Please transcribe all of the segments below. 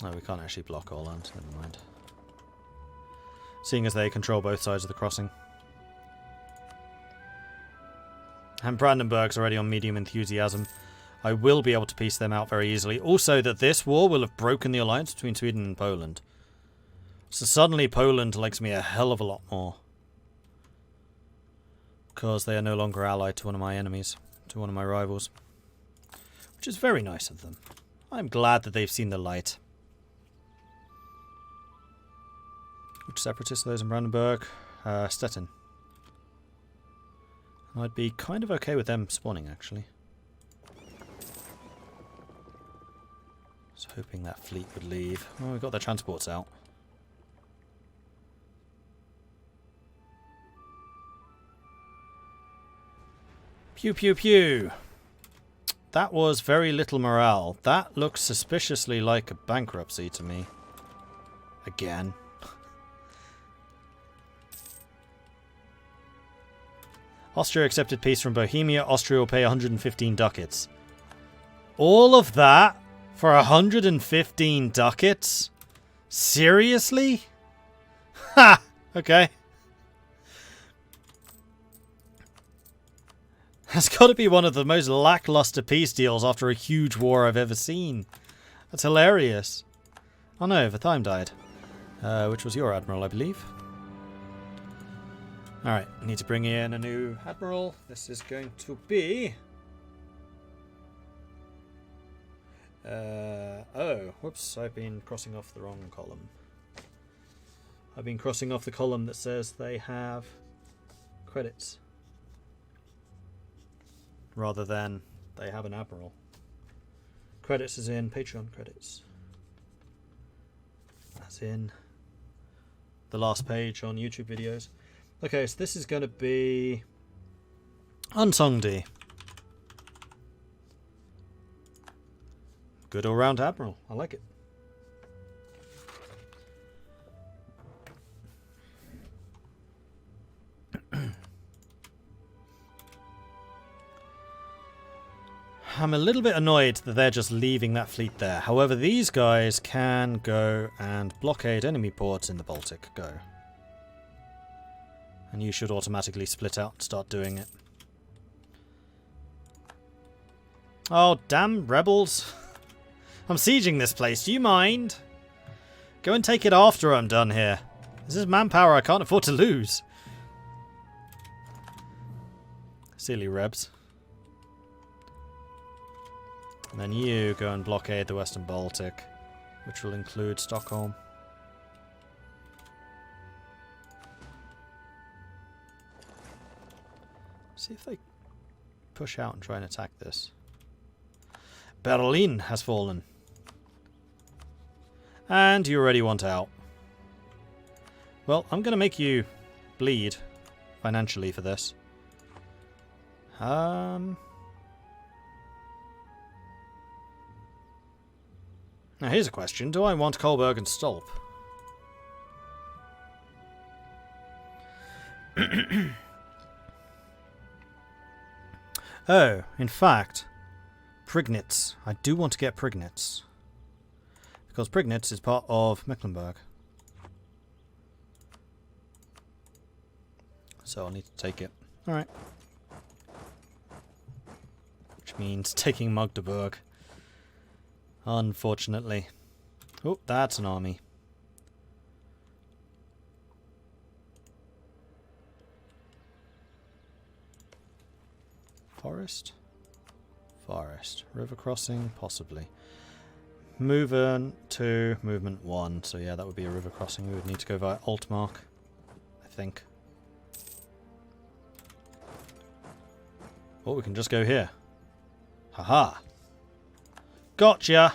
Oh, we can't actually block Åland. Never mind. Seeing as they control both sides of the crossing. And Brandenburg's already on medium enthusiasm. I will be able to piece them out very easily. Also, that this war will have broken the alliance between Sweden and Poland. So suddenly Poland likes me a hell of a lot more. Because they are no longer allied to one of my enemies. To one of my rivals. Which is very nice of them. I'm glad that they've seen the light. Which separatists are those in Brandenburg? Stettin. I'd be kind of okay with them spawning, actually. I was hoping that fleet would leave. Oh, we've got their transports out. Pew pew pew! That was very little morale. That looks suspiciously like a bankruptcy to me. Again. Austria accepted peace from Bohemia. Austria will pay 115 ducats. All of that for 115 ducats? Seriously? Ha! Okay. That's got to be one of the most lackluster peace deals after a huge war I've ever seen. That's hilarious. Oh no, Vatheim died. Which was your admiral, I believe. Alright, I need to bring in a new admiral. This is going to be... oh, whoops, I've been crossing off the wrong column. I've been crossing off the column that says they have credits. Rather than they have an admiral. Credits is in Patreon credits. That's in the last page on YouTube videos. Okay, so this is going to be Unsongdi. Good all-round admiral. I like it. I'm a little bit annoyed that they're just leaving that fleet there. However, these guys can go and blockade enemy ports in the Baltic. Go. And you should automatically split out and start doing it. Oh, damn rebels. I'm sieging this place. Do you mind? Go and take it after I'm done here. This is manpower I can't afford to lose. Silly rebs. And then you go and blockade the Western Baltic, which will include Stockholm. See if they push out and try and attack this. Berlin has fallen. And you already want out. Well, I'm going to make you bleed financially for this. Now here's a question. Do I want Kolberg and Stolp? Oh, in fact, Prignitz. I do want to get Prignitz. Because Prignitz is part of Mecklenburg. So I'll need to take it. Alright. Which means taking Magdeburg. Unfortunately. Oh, that's an army. Forest? Forest. River crossing? Possibly. Movement 2, movement 1. So yeah, that would be a river crossing. We would need to go via Altmark, I think. Oh, we can just go here. Haha. Gotcha!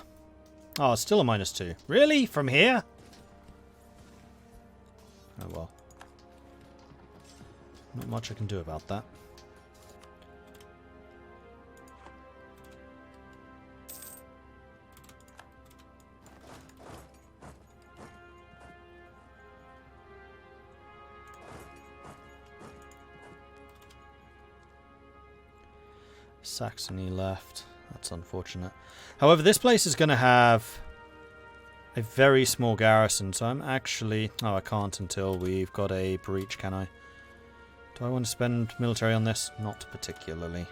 Oh, it's still a -2. Really? From here? Oh well. Not much I can do about that. Saxony left. That's unfortunate. However, this place is going to have a very small garrison, so I'm actually... Oh, I can't until we've got a breach, can I? Do I want to spend military on this? Not particularly.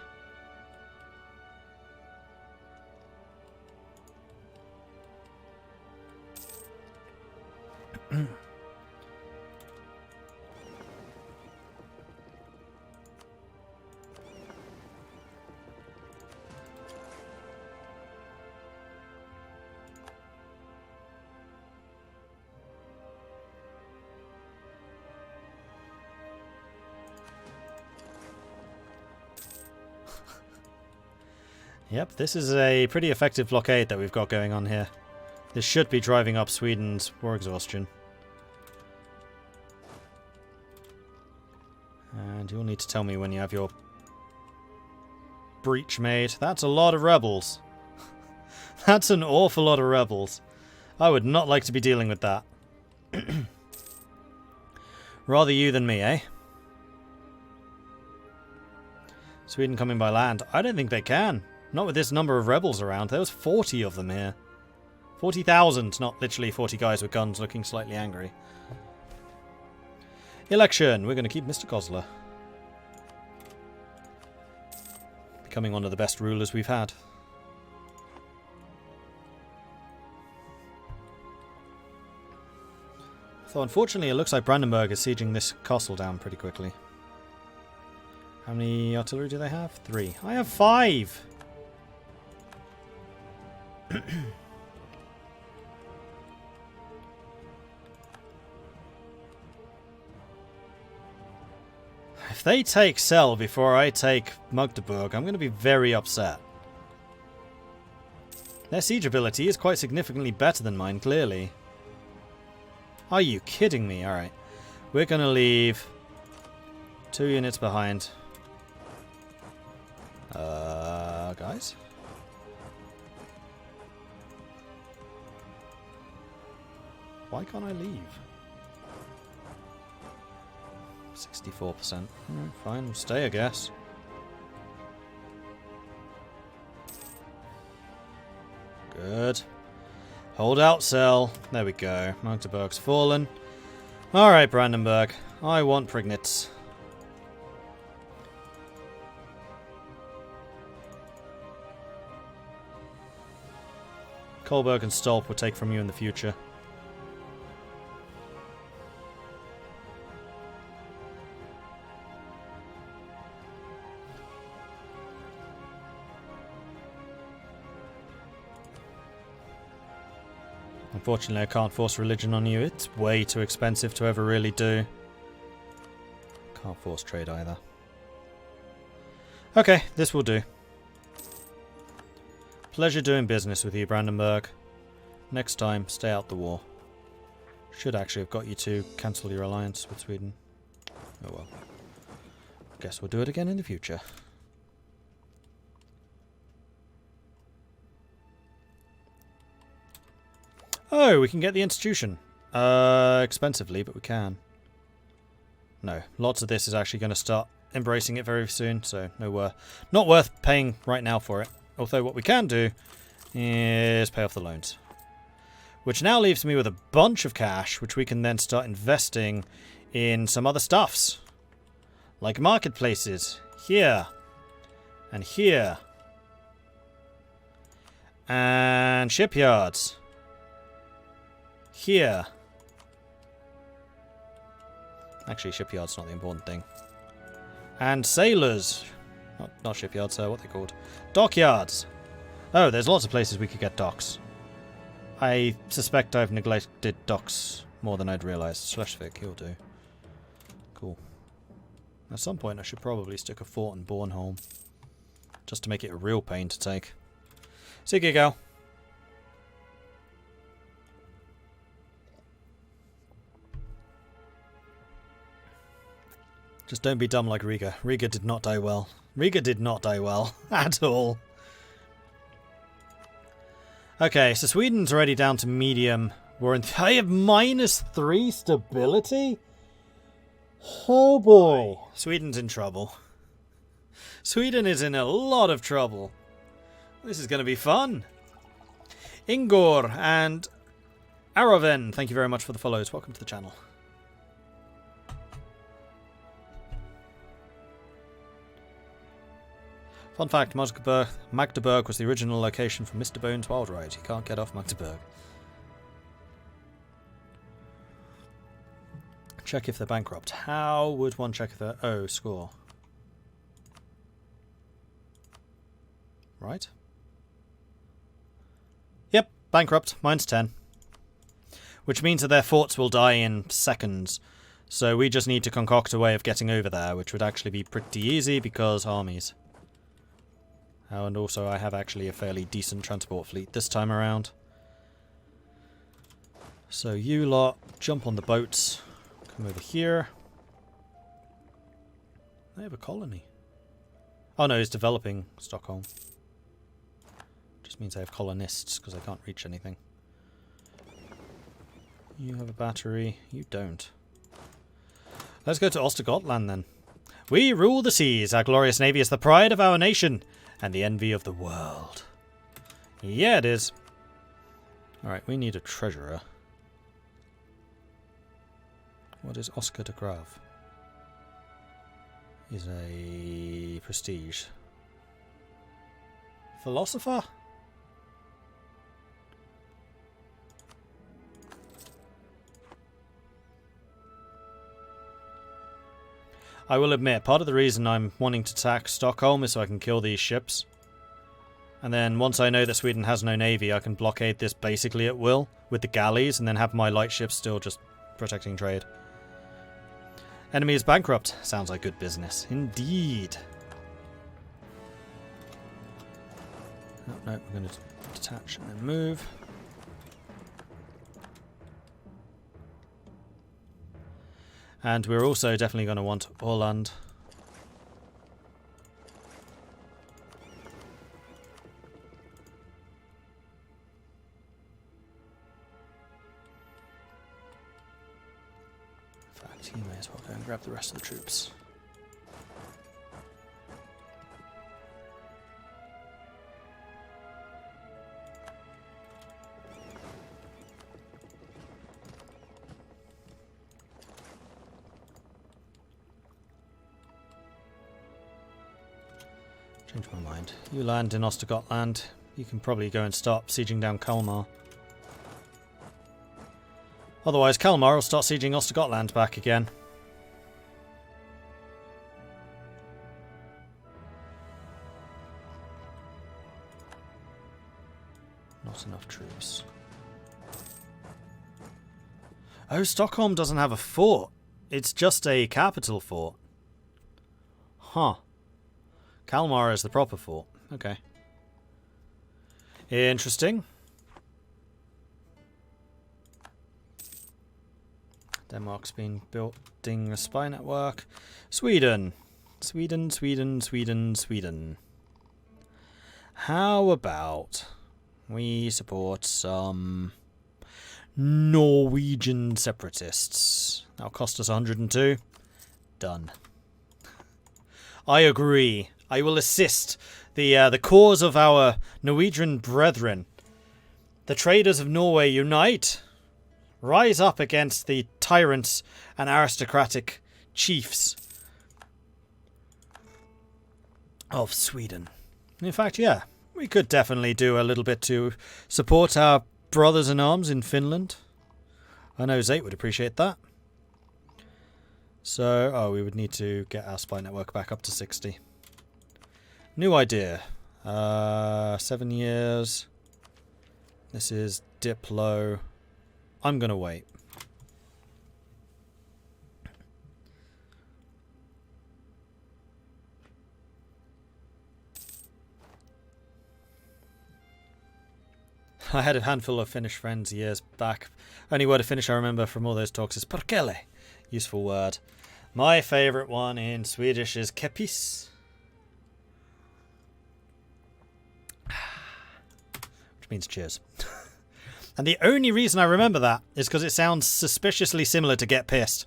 Yep, this is a pretty effective blockade that we've got going on here. This should be driving up Sweden's war exhaustion. And you'll need to tell me when you have your breach made. That's a lot of rebels. That's an awful lot of rebels. I would not like to be dealing with that. Rather you than me, eh? Sweden coming by land. I don't think they can. Not with this number of rebels around. There was 40 of them here. 40,000, not literally 40 guys with guns looking slightly angry. Election. We're going to keep Mr. Goslar. Becoming one of the best rulers we've had. So unfortunately it looks like Brandenburg is sieging this castle down pretty quickly. How many artillery do they have? 3. I have 5! If they take Cell before I take Magdeburg, I'm going to be very upset. Their siege ability is quite significantly better than mine, clearly. Are you kidding me? Alright. We're going to leave 2 units behind. Guys? Why can't I leave? 64%. Fine, we'll stay, I guess. Good. Hold out, Cell. There we go. Magdeburg's fallen. Alright, Brandenburg. I want Prignitz. Kolberg and Stolp will take from you in the future. Unfortunately, I can't force religion on you. It's way too expensive to ever really do. Can't force trade either. Okay, this will do. Pleasure doing business with you, Brandenburg. Next time, stay out the war. Should actually have got you to cancel your alliance with Sweden. Oh well. Guess we'll do it again in the future. Oh, we can get the institution. Expensively, but we can. No, lots of this is actually going to start embracing it very soon, so not worth paying right now for it. Although what we can do is pay off the loans. Which now leaves me with a bunch of cash, which we can then start investing in some other stuffs. Like marketplaces. Here. And here. And shipyards. Here. Actually, shipyards not the important thing. And sailors. Not shipyards, what are they called? Dockyards. Oh, there's lots of places we could get docks. I suspect I've neglected docks more than I'd realised. Schleswig, he'll do. Cool. At some point I should probably stick a fort in Bornholm. Just to make it a real pain to take. See you, gal. Just don't be dumb like Riga. Riga did not die well. Riga did not die well. At all. Okay, so Sweden's already down to medium. We're in... I have -3 stability? Oh boy. Sweden's in trouble. Sweden is in a lot of trouble. This is going to be fun. Ingor and Aroven, thank you very much for the follows. Welcome to the channel. Fun fact, Magdeburg was the original location for Mr. Bones' Wild Ride. You can't get off Magdeburg. Check if they're bankrupt. How would one check if they're... Oh, score. Right. Yep, bankrupt. Mine's 10. Which means that their forts will die in seconds. So we just need to concoct a way of getting over there, which would actually be pretty easy because armies. Oh, and also I have actually a fairly decent transport fleet this time around. So you lot, jump on the boats. Come over here. They have a colony. Oh no, he's developing Stockholm. Just means they have colonists, because they can't reach anything. You have a battery. You don't. Let's go to Östergötland then. We rule the seas. Our glorious navy is the pride of our nation. And the envy of the world. Yeah, it is. Alright, we need a treasurer. What is Oscar de Graaf? He's a prestige. Philosopher? I will admit, part of the reason I'm wanting to attack Stockholm is so I can kill these ships. And then once I know that Sweden has no navy, I can blockade this basically at will with the galleys and then have my light ships still just protecting trade. Enemy is bankrupt. Sounds like good business. Indeed. Oh, no, we're going to detach and then move. And we're also definitely going to want Åland. In fact, he may as well go and grab the rest of the troops. Change my mind. You land in Östergötland. You can probably go and start sieging down Kalmar. Otherwise, Kalmar will start sieging Östergötland back again. Not enough troops. Oh, Stockholm doesn't have a fort. It's just a capital fort. Huh. Kalmar is the proper fort. Okay. Interesting. Denmark's been building a spy network. Sweden. Sweden, Sweden, Sweden, Sweden. How about we support some Norwegian separatists? That'll cost us 102. Done. I agree. I will assist the cause of our Norwegian brethren. The traders of Norway unite. Rise up against the tyrants and aristocratic chiefs of Sweden. In fact, yeah, we could definitely do a little bit to support our brothers in arms in Finland. I know Zate would appreciate that. So, oh, we would need to get our spy network back up to 60. New idea. 7 years. This is Diplo. I'm going to wait. I had a handful of Finnish friends years back. Only word of Finnish I remember from all those talks is perkele. Useful word. My favourite one in Swedish is kepis. Which means cheers. And the only reason I remember that is because it sounds suspiciously similar to get pissed.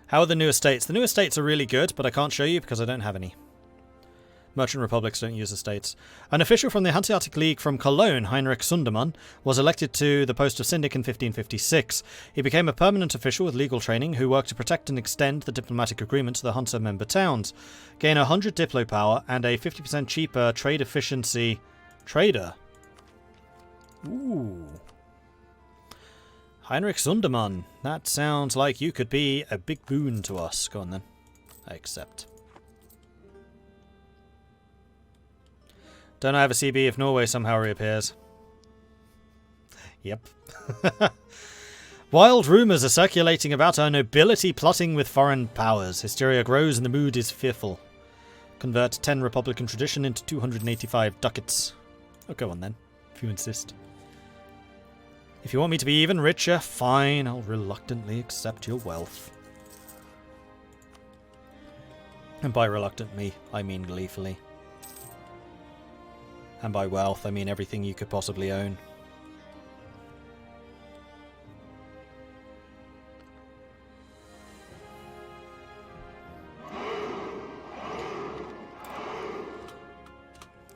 How are the new estates? The new estates are really good, but I can't show you because I don't have any. Merchant republics don't use estates. An official from the Hanseatic League from Cologne, Heinrich Sundermann, was elected to the post of syndic in 1556. He became a permanent official with legal training who worked to protect and extend the diplomatic agreement to the Hansa member towns. Gain 100 diplo power and a 50% cheaper trade efficiency trader. Ooh. Heinrich Sundermann. That sounds like you could be a big boon to us. Go on then. I accept. Don't I have a CB if Norway somehow reappears? Yep. Wild rumours are circulating about our nobility plotting with foreign powers. Hysteria grows and the mood is fearful. Convert 10 Republican tradition into 285 ducats. Oh, go on then, if you insist. If you want me to be even richer, fine, I'll reluctantly accept your wealth. And by reluctantly, I mean gleefully. And by wealth, I mean everything you could possibly own.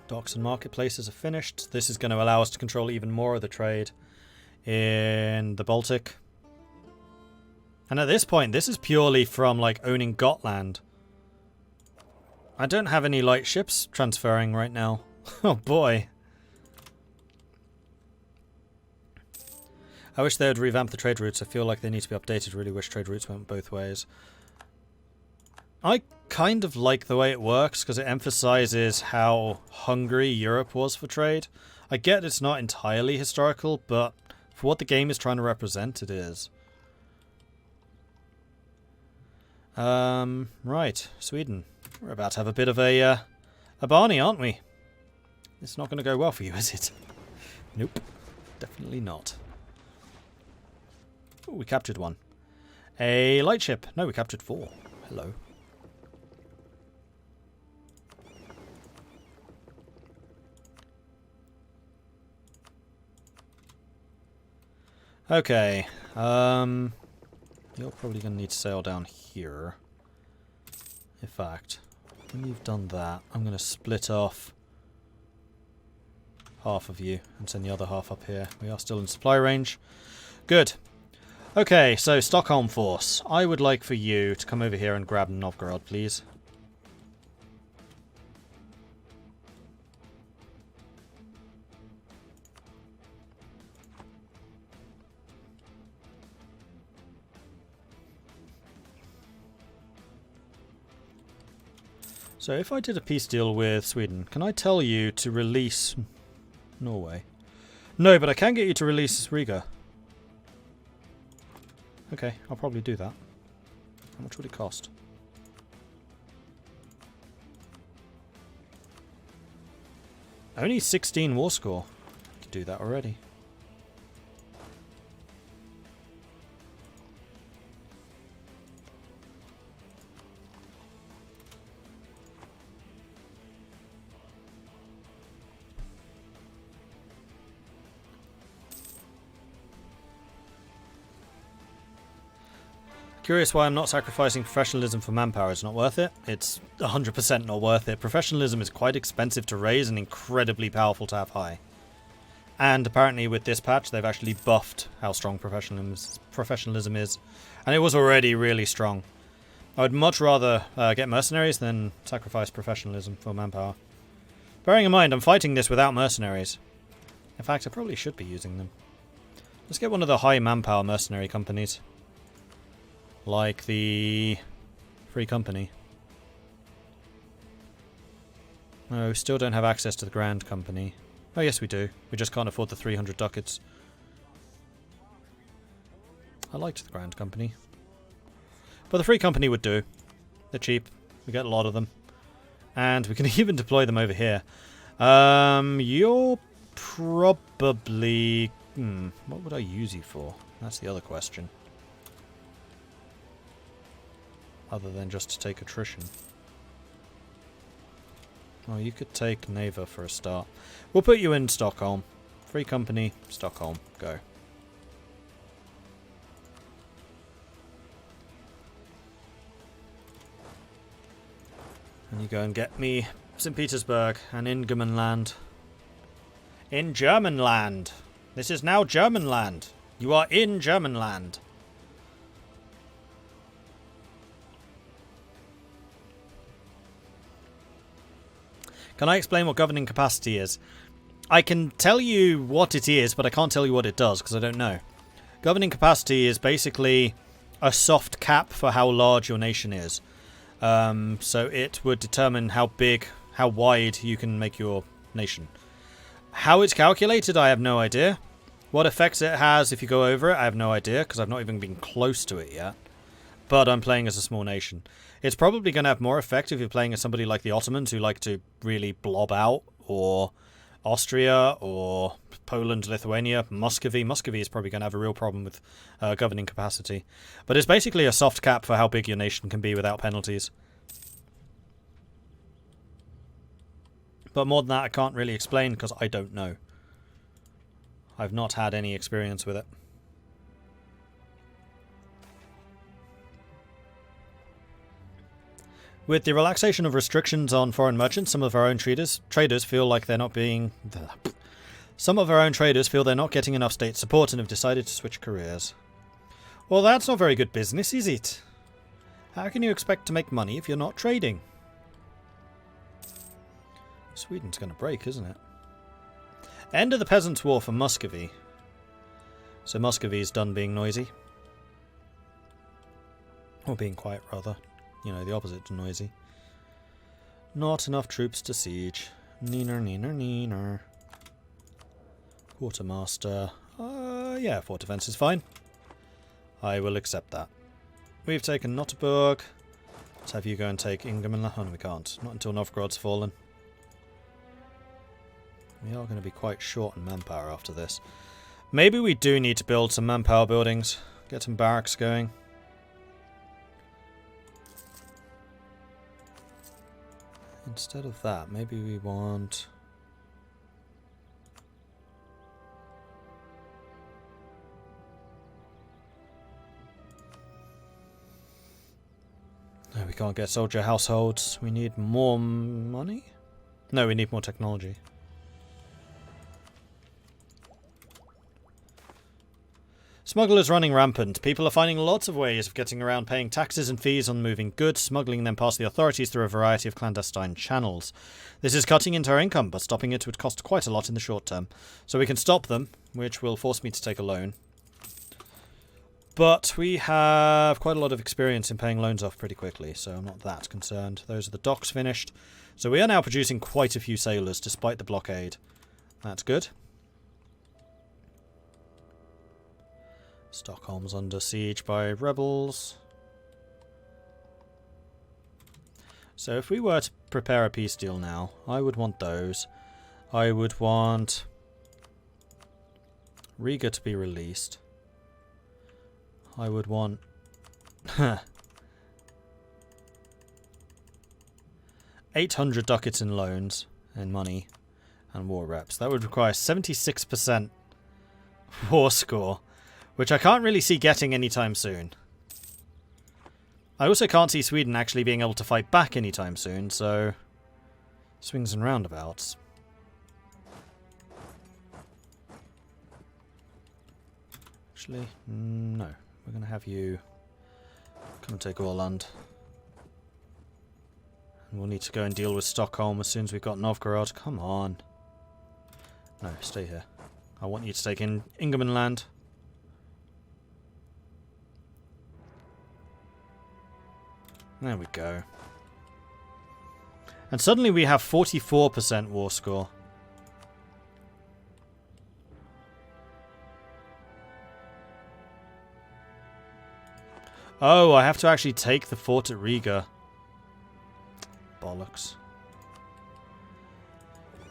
Docks and marketplaces are finished. This is going to allow us to control even more of the trade in the Baltic. And at this point, this is purely from, like, owning Gotland. I don't have any light ships transferring right now. Oh boy. I wish they would revamp the trade routes. I feel like they need to be updated. Really wish trade routes went both ways. I kind of like the way it works because it emphasizes how hungry Europe was for trade. I get it's not entirely historical, but for what the game is trying to represent, it is. Right. Sweden. We're about to have a bit of a Barney, aren't we? It's not going to go well for you, is it? Nope. Definitely not. Ooh, we captured one. A light ship. No, we captured 4. Hello. Okay. You're probably going to need to sail down here. In fact, when you've done that, I'm going to split off half of you and send the other half up here. We are still in supply range. Good. Okay, so Stockholm force. I would like for you to come over here and grab Novgorod, please. So if I did a peace deal with Sweden, can I tell you to release Norway? No, but I can get you to release Riga. Okay, I'll probably do that. How much would it cost? Only 16 war score. I could do that already. Curious why I'm not sacrificing professionalism for manpower. It's not worth it. It's 100% not worth it. Professionalism is quite expensive to raise and incredibly powerful to have high. And apparently with this patch, they've actually buffed how strong professionalism is. And it was already really strong. I would much rather get mercenaries than sacrifice professionalism for manpower. Bearing in mind, I'm fighting this without mercenaries. In fact, I probably should be using them. Let's get one of the high manpower mercenary companies. Like the Free Company. No, we still don't have access to the Grand Company. Oh yes we do. We just can't afford the 300 ducats. I liked the Grand Company. But the Free Company would do. They're cheap. We get a lot of them. And we can even deploy them over here. You're probably... what would I use you for? That's the other question. Other than just to take attrition. Well, you could take Naval for a start. We'll put you in Stockholm. Free Company, Stockholm. Go. And you go and get me St. Petersburg and Ingerman land. In German land. This is now German land. You are in German land. Can I explain what governing capacity is? I can tell you what it is, but I can't tell you what it does because I don't know. Governing capacity is basically a soft cap for how large your nation is. So it would determine how big, how wide you can make your nation. How it's calculated, I have no idea. What effects it has if you go over it, I have no idea because I've not even been close to it yet. But I'm playing as a small nation. It's probably going to have more effect if you're playing as somebody like the Ottomans who like to really blob out, or Austria, or Poland, Lithuania, Muscovy. Muscovy is probably going to have a real problem with governing capacity. But it's basically a soft cap for how big your nation can be without penalties. But more than that, I can't really explain because I don't know. I've not had any experience with it. With the relaxation of restrictions on foreign merchants, some of our own traders feel like they're not being... Some of our own traders feel they're not getting enough state support and have decided to switch careers. Well, that's not very good business, is it? How can you expect to make money if you're not trading? Sweden's going to break, isn't it? End of the Peasants' War for Muscovy. So Muscovy's done being noisy. Or being quiet, rather. You know, the opposite to noisy. Not enough troops to siege. Neener, neener, neener. Quartermaster. Yeah, fort defense is fine. I will accept that. We've taken Notterburg. Let's have you go and take Ingerman. Oh, no, we can't. Not until Novgorod's fallen. We are going to be quite short on manpower after this. Maybe we do need to build some manpower buildings. Get some barracks going. Instead of that, maybe we want... No, we can't get soldier households. We need more money? No, we need more technology. Smugglers running rampant. People are finding lots of ways of getting around paying taxes and fees on moving goods, smuggling them past the authorities through a variety of clandestine channels. This is cutting into our income, but stopping it would cost quite a lot in the short term. So we can stop them, which will force me to take a loan. But we have quite a lot of experience in paying loans off pretty quickly, so I'm not that concerned. Those are the docks finished. So we are now producing quite a few sailors, despite the blockade. That's good. Stockholm's under siege by rebels. So if we were to prepare a peace deal now, I would want those. I would want Riga to be released. I would want... 800 ducats in loans and money and war reps. That would require 76% war score, which I can't really see getting anytime soon. I also can't see Sweden actually being able to fight back anytime soon, so... swings and roundabouts. Actually, no. We're going to have you come and take Åland. And we'll need to go and deal with Stockholm as soon as we've got Novgorod. Come on. No, stay here. I want you to take in Ingerman land. There we go. And suddenly we have 44% war score. Oh, I have to actually take the fort at Riga. Bollocks.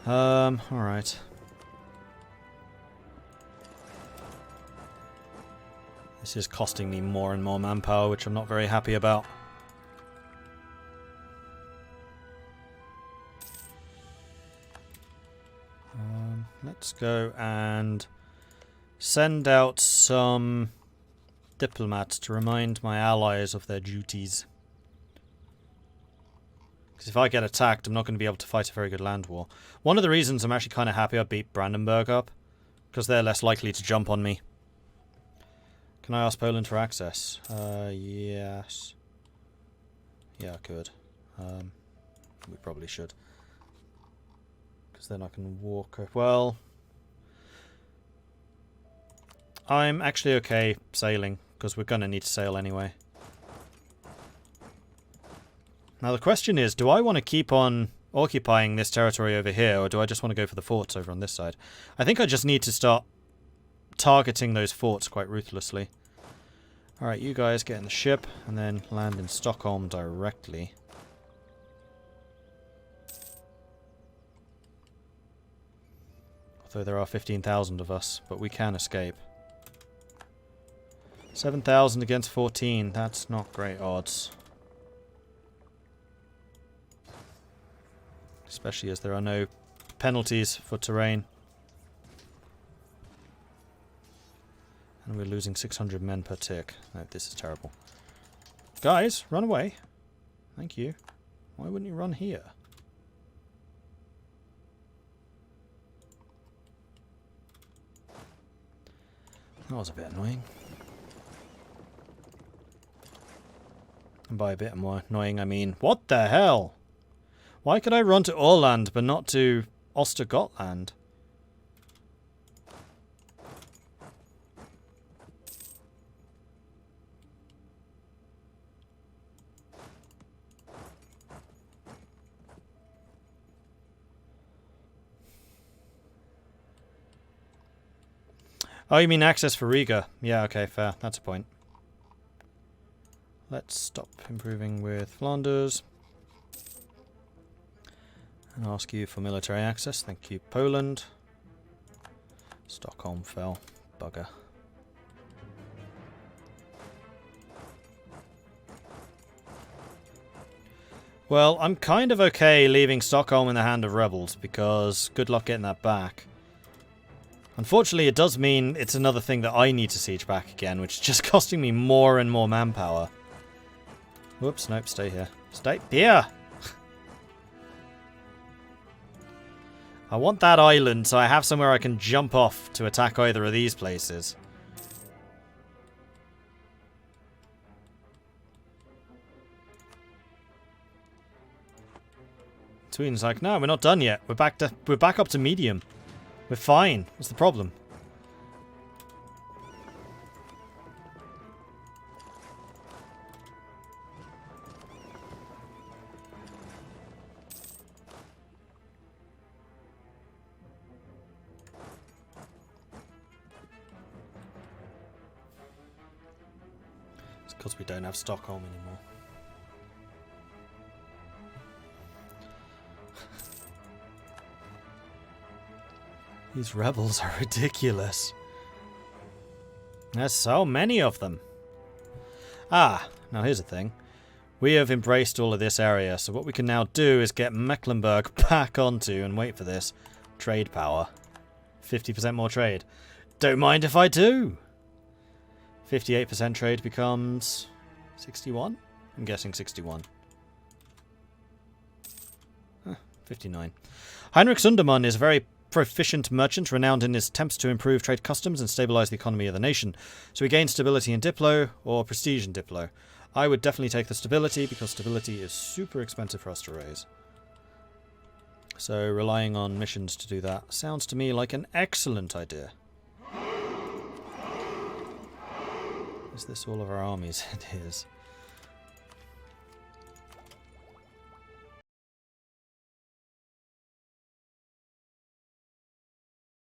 Alright. This is costing me more and more manpower, which I'm not very happy about. Let's go and send out some diplomats to remind my allies of their duties. Because if I get attacked, I'm not going to be able to fight a very good land war. One of the reasons I'm actually kind of happy I beat Brandenburg up, because they're less likely to jump on me. Can I ask Poland for access? Yes. Yeah, I could. We probably should. Because then I can walk... Well... I'm actually okay sailing, because we're going to need to sail anyway. Now the question is, do I want to keep on occupying this territory over here, or do I just want to go for the forts over on this side? I think I just need to start targeting those forts quite ruthlessly. Alright, you guys get in the ship, and then land in Stockholm directly. Although there are 15,000 of us, but we can escape. 7,000 against 14, that's not great odds. Especially as there are no penalties for terrain. And we're losing 600 men per tick. No, this is terrible. Guys, run away. Thank you. Why wouldn't you run here? That was a bit annoying. And by a bit more annoying, I mean, what the hell? Why could I run to Åland but not to Östergötland? Oh, you mean access for Riga? Yeah, okay, fair. That's a point. Let's stop improving with Flanders. And ask you for military access. Thank you, Poland. Stockholm fell. Bugger. Well, I'm kind of okay leaving Stockholm in the hand of rebels, because good luck getting that back. Unfortunately, it does mean it's another thing that I need to siege back again, which is just costing me more and more manpower. Whoops, nope, stay here. Stay here! I want that island so I have somewhere I can jump off to attack either of these places. Sweden's like, no, we're not done yet. We're back up to medium. We're fine. What's the problem? It's because we don't have Stockholm anymore. These rebels are ridiculous. There's so many of them. Ah, now here's the thing. We have embraced all of this area, so what we can now do is get Mecklenburg back onto, and wait for this, trade power. 50% more trade. Don't mind if I do. 58% trade becomes 61? I'm guessing 61. 59. Heinrich Sundermann is a very proficient merchant, renowned in his attempts to improve trade customs and stabilize the economy of the nation. So he gains stability in Diplo or prestige in Diplo. I would definitely take the stability, because stability is super expensive for us to raise. So relying on missions to do that sounds to me like an excellent idea. Is this all of our armies? It is.